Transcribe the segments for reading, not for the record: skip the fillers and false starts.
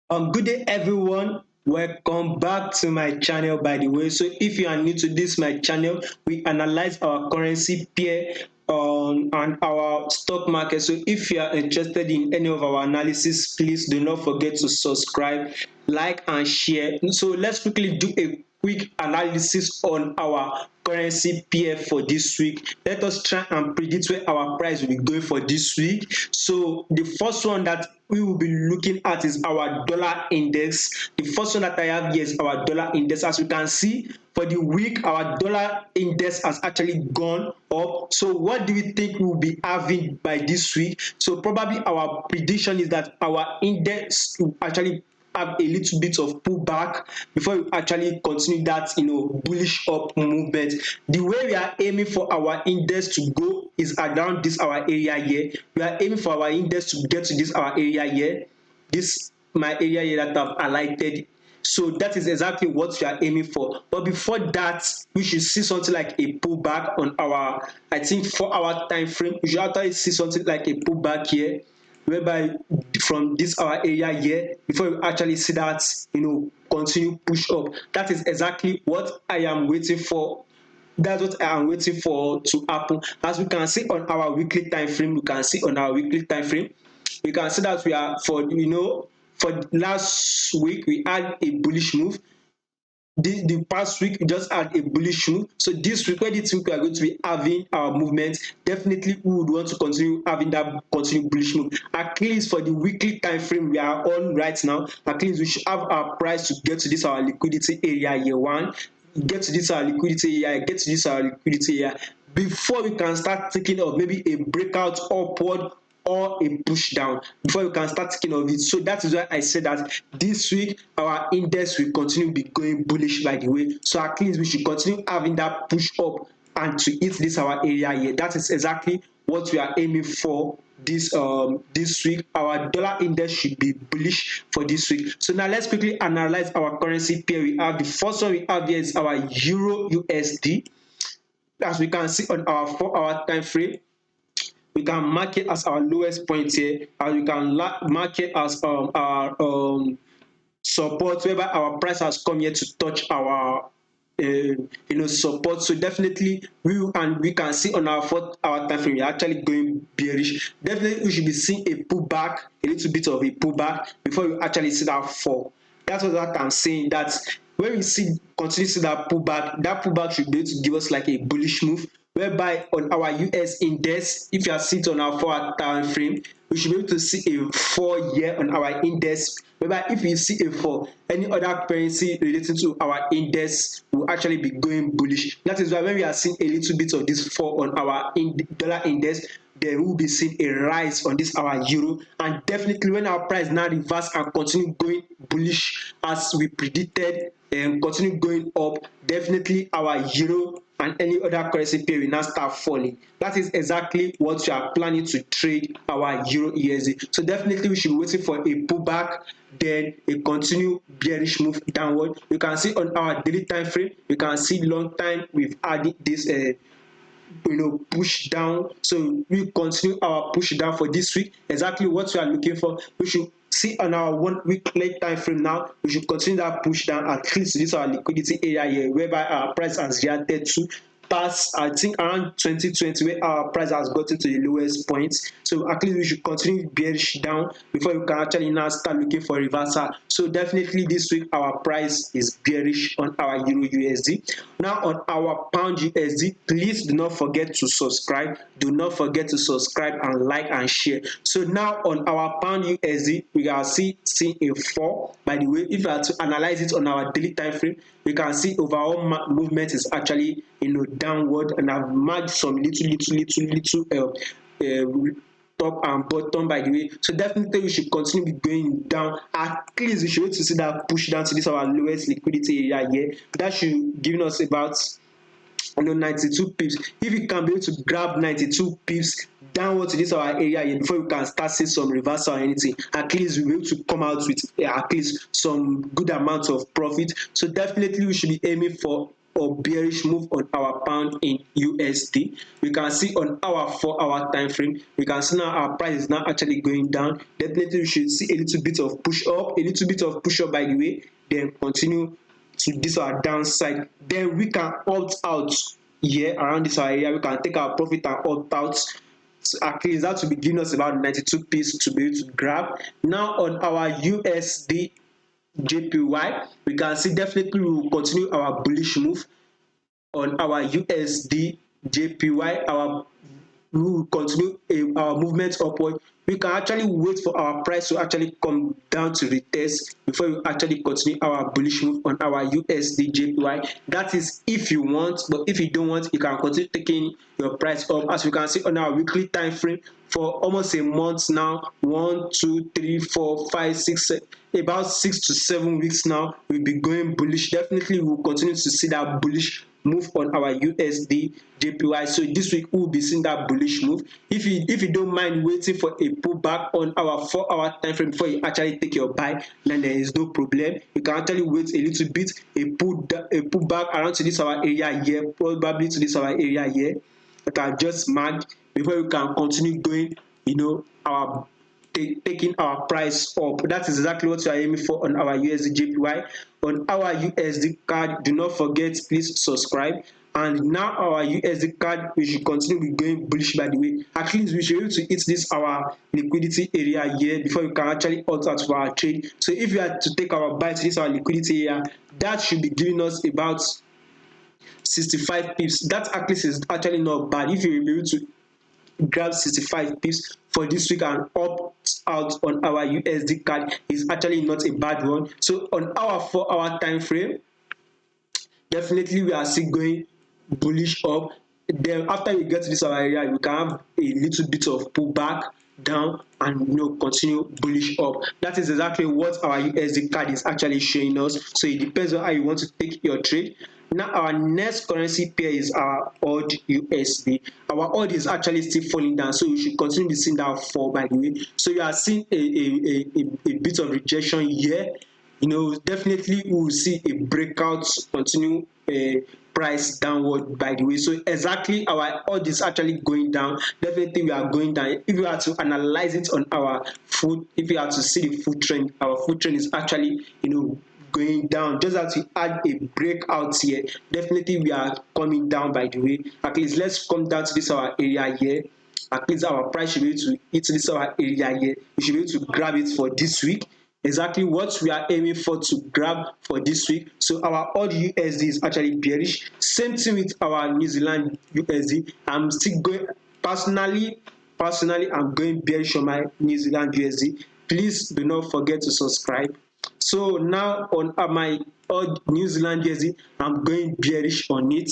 Good day, everyone. Welcome back to my channel, by the way. So, if you are new to this my channel, we analyze our currency pair on our stock market. So, if you are interested in any of our analysis, please do not forget to subscribe, like, and share. So, let's quickly do a quick analysis on our currency pair for this week. Let us try and predict where our price will be going for this week. So the first one that we will be looking at is our dollar index. The first one that I have here is our dollar index. As you can see, for the week, our dollar index has actually gone up. So what do we think we will be having by this week? So probably our prediction is that our index will actually have a little bit of pullback before we actually continue that bullish up movement. The way we are aiming for our index to go is around this our area here. We are aiming for our index to get to this our area here, this my area here that I've highlighted. So that is exactly what we are aiming for. But before that, we should see something like a pullback on our, I think, 4 hour time frame. We should actually see something like a pullback here, whereby from this our area here, before we actually see that continue push up. That is exactly what I am waiting for. That's what I am waiting for to happen. As we can see on our weekly time frame, we can see that we are for last week we had a bullish move. The past week we just had a bullish move. So this week, when do you think we are going to be having our movement? Definitely we would want to continue having that continued bullish move. At least for the weekly time frame we are on right now, at least we should have our price to get to this our liquidity area year one, get to this our liquidity area, get to this our liquidity area before we can start thinking of maybe a breakout upward or a push down, before you can start thinking of it. So that is why I said that this week our index will continue be going bullish, by the way. So at least we should continue having that push up and to hit this our area here. That is exactly what we are aiming for this week. Our dollar index should be bullish for this week. So now let's quickly analyze our currency pair. We have the first one we have here is our Euro USD. As we can see on our 4 hour time frame, we can mark it as our lowest point here, and we can mark it as our support, whereby our price has come here to touch our support. So definitely we can see on our 4 hour time frame we're actually going bearish. Definitely we should be seeing a pullback, a little bit of a pullback before we actually see that fall. That's what I'm saying, that when we continue to see that pullback should be able to give us like a bullish move, whereby on our US index, if you are sitting on our 4 hour time frame, we should be able to see a fall here on our index, whereby if you see a fall, any other currency relating to our index will actually be going bullish. That is why when we are seeing a little bit of this fall on our dollar index, there will be seeing a rise on this our euro. And definitely when our price now reverse and continue going bullish as we predicted and continue going up, definitely our euro and any other currency pair will now start falling. That is exactly what we are planning to trade our Euro USD. So definitely we should be waiting for a pullback, then a continue bearish move downward. You can see on our daily time frame, you can see long time we've added this push down. So we continue our push down for this week. Exactly what we are looking for. We should see on our 1 week late time frame now, we should continue that push down at least to this our liquidity area here, whereby our price has reacted to past, I think, around 2020, where our price has gotten to the lowest point. So at least we should continue bearish down before we can actually now start looking for reversal. So definitely this week our price is bearish on our Euro USD. Now on our Pound USD, please do not forget to subscribe. Do not forget to subscribe and like and share. So now on our Pound USD, we are seeing a fall. By the way, if you are to analyze it on our daily time frame, we can see overall movement is actually downward, and I've marked some little top and bottom, by the way. So definitely we should continue going down. At least we should be able to see that push down to this our lowest liquidity area here. That should give us about 92 pips. If we can be able to grab 92 pips downward to this our area here before we can start seeing some reversal or anything, at least we'll be able to come out with at least some good amount of profit. So definitely we should be aiming for or bearish move on our pound in USD. We can see on our 4-hour time frame, we can see now our price is now actually going down. Definitely we should see a little bit of push up, by the way, then continue to this our downside. Then we can opt out here around this area. We can take our profit and opt out. So at least that will be giving us about 92 pips to be able to grab. Now on our USD JPY, we can see definitely we will continue our bullish move on our USD JPY. We will continue our movement upward. We can actually wait for our price to actually come down to retest before we actually continue our bullish move on our USD JPY. That is if you want, but if you don't want, you can continue taking your price up. As you can see on our weekly time frame, for almost a month now, 1, 2, 3, 4, 5, 6, 7, about 6 to 7 weeks now, we'll be going bullish. Definitely we will continue to see that bullish move on our USD JPY. So this week we'll be seeing that bullish move. If you don't mind waiting for a pullback on our 4-hour time frame before you actually take your buy, then there is no problem. You can actually wait a little bit, a pullback around to this our area here, probably to this our area here that I just marked, before we can continue going, our taking our price up. That is exactly what we are aiming for on our USDJPY. On our USD card, do not forget, please subscribe. And now our USD card, we should continue with going bullish, by the way. At least we should be able to hit this our liquidity area here before we can actually opt out for our trade. So if you are to take our buy to this our liquidity area, that should be giving us about 65 pips. That at least is actually not bad. If you will be able to grab 65 pips for this week and opt out on our USD card, is actually not a bad one. So on our 4-hour time frame, definitely we are still going bullish up. Then after we get to this area, we can have a little bit of pullback down and continue bullish up. That is exactly what our USD card is actually showing us. So it depends on how you want to take your trade. Now our next currency pair is our AUDUSD. Our AUD is actually still falling down, so we should continue to see that fall, by the way. So you are seeing a bit of rejection here. Definitely we will see a breakout, continue price downward, by the way. So exactly our AUD is actually going down. Definitely we are going down. If we are to analyze it on our foot, if we are to see the foot trend, our foot trend is actually going down. Just as we add a breakout here, definitely we are coming down, by the way. At least let's come down to this our area here. At least our price should be able to hit this our area here. We should be able to grab it for this week. Exactly what we are aiming for to grab for this week. So our AUDUSD is actually bearish. Same thing with our New Zealand USD. I'm still going personally I'm going bearish on my New Zealand USD. Please do not forget to subscribe. So now on my New Zealand USD, I'm going bearish on it.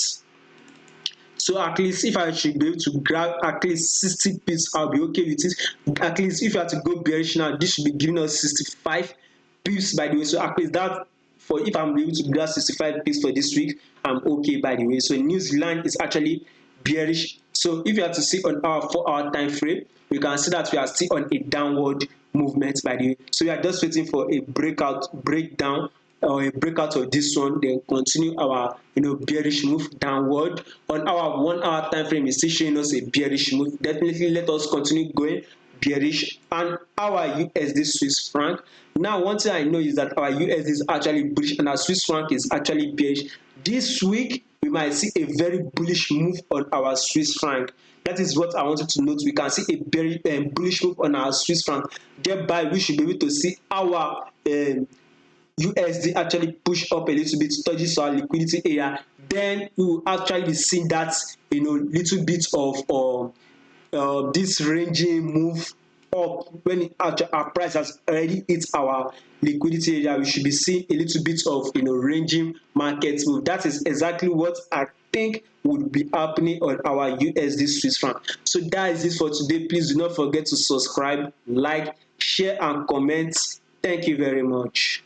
So at least if I should be able to grab at least 60 pips, I'll be okay with it. At least if you have to go bearish now, this should be giving us 65 pips, by the way. So at least that, for if I'm able to grab 65 pips for this week, I'm okay, by the way. So New Zealand is actually bearish. So if you have to see on our 4-hour time frame, we can see that we are still on a downward movement, by the way. So we are just waiting for a breakdown or a breakout of this one, then continue our bearish move downward. On our 1-hour time frame, is still showing us a bearish move. Definitely let us continue going bearish. And our USD Swiss franc, now one thing I know is that our USD is actually bullish and our Swiss franc is actually bearish. This week we might see a very bullish move on our Swiss franc. That is what I wanted to note. We can see a very bullish move on our Swiss franc. Thereby we should be able to see our USD actually push up a little bit, touches our liquidity area. Then we will actually be seeing that little bit of this ranging move up. When our price has already hit our liquidity area, we should be seeing a little bit of ranging market move. That is exactly what I think would be happening on our USD Swiss franc. So that is it for today. Please do not forget to subscribe, like, share and comment. Thank you very much.